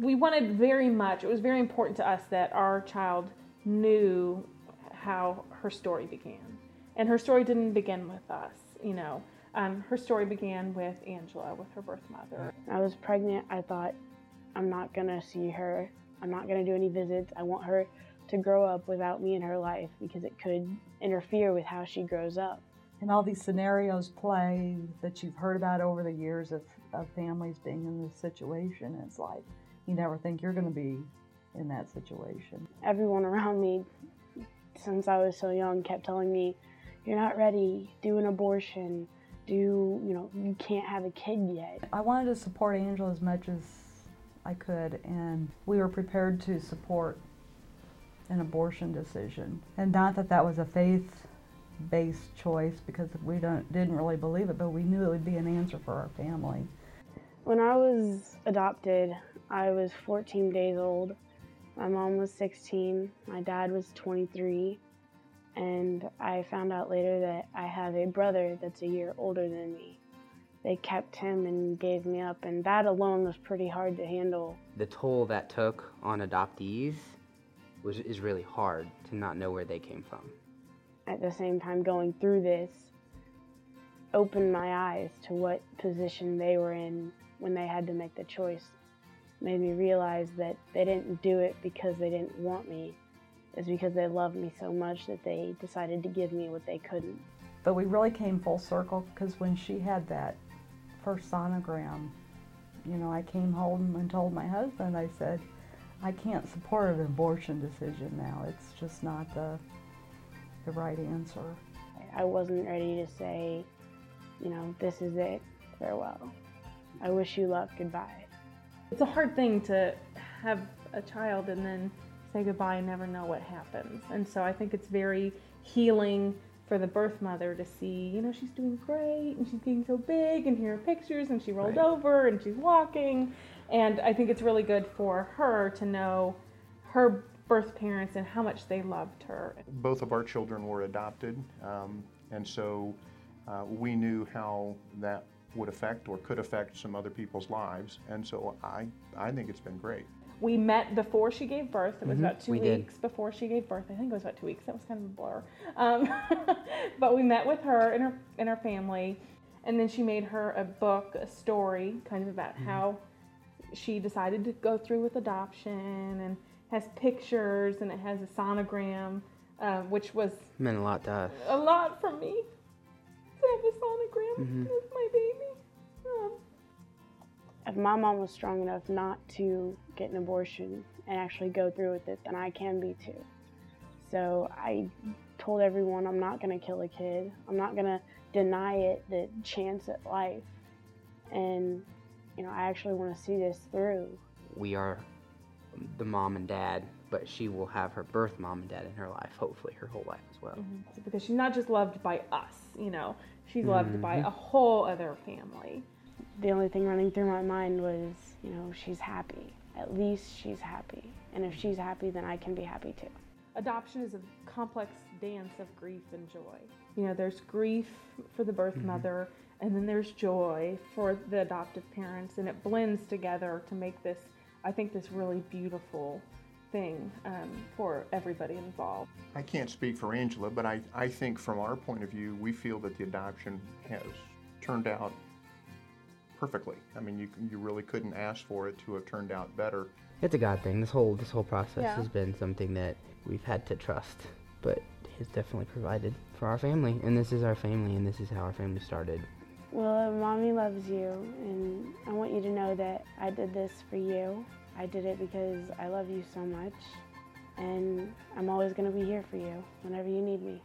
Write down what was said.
we wanted very much, it was very important to us that our child knew how her story began. And her story didn't begin with us, you know. Her story began with Angela, with her birth mother. I was pregnant. I thought, I'm not going to see her. I'm not going to do any visits. I want her to grow up without me in her life because it could interfere with how she grows up. And all these scenarios play that you've heard about over the years of families being in this situation. It's like, you never think you're going to be in that situation. Everyone around me, since I was so young, kept telling me, you're not ready, do an abortion, you can't have a kid yet. I wanted to support Angela as much as I could, and we were prepared to support an abortion decision. And not that that was a faith-based choice, because we didn't really believe it, but we knew it would be an answer for our family. When I was adopted, I was 14 days old. My mom was 16, my dad was 23, and I found out later that I have a brother that's a year older than me. They kept him and gave me up, and that alone was pretty hard to handle. The toll that took on adoptees is really hard to not know where they came from. At the same time, going through this opened my eyes to what position they were in when they had to make the choice. Made me realize that they didn't do it because they didn't want me. It's because they loved me so much that they decided to give me what they couldn't. But we really came full circle, because when she had that first sonogram, I came home and told my husband, I said, I can't support an abortion decision now. It's just not the right answer. I wasn't ready to say, this is it, farewell. I wish you luck, goodbye. It's a hard thing to have a child and then say goodbye and never know what happens. And so I think it's very healing for the birth mother to see, she's doing great and she's getting so big, and here are pictures, and she rolled over and she's walking. And I think it's really good for her to know her birth parents and how much they loved her. Both of our children were adopted, and so we knew how that would affect or could affect some other people's lives, and so I think it's been great. We met before she gave birth. It was about 2 we weeks did. before she gave birth. I think it was about 2 weeks. That was kind of a blur. But we met with her and her family, and then she made her a book, a story, kind of about how she decided to go through with adoption, and has pictures, and it has a sonogram, which was Meant a lot to us. a lot for me to have a sonogram with my baby. If my mom was strong enough not to get an abortion and actually go through with it, then I can be too. So I told everyone I'm not going to kill a kid. I'm not going to deny it the chance at life. And, I actually want to see this through. We are the mom and dad, but she will have her birth mom and dad in her life, hopefully her whole life as well. Because she's not just loved by us, she's loved by a whole other family. The only thing running through my mind was, she's happy. At least she's happy. And if she's happy, then I can be happy too. Adoption is a complex dance of grief and joy. There's grief for the birth mother, and then there's joy for the adoptive parents, and it blends together to make this, I think, this really beautiful thing for everybody involved. I can't speak for Angela, but I think from our point of view, we feel that the adoption has turned out perfectly. I mean, you really couldn't ask for it to have turned out better. It's a God thing. This whole process has been something that we've had to trust, but He's definitely provided for our family, and this is our family, and this is how our family started. Well, Mommy loves you, and I want you to know that I did this for you. I did it because I love you so much, and I'm always going to be here for you whenever you need me.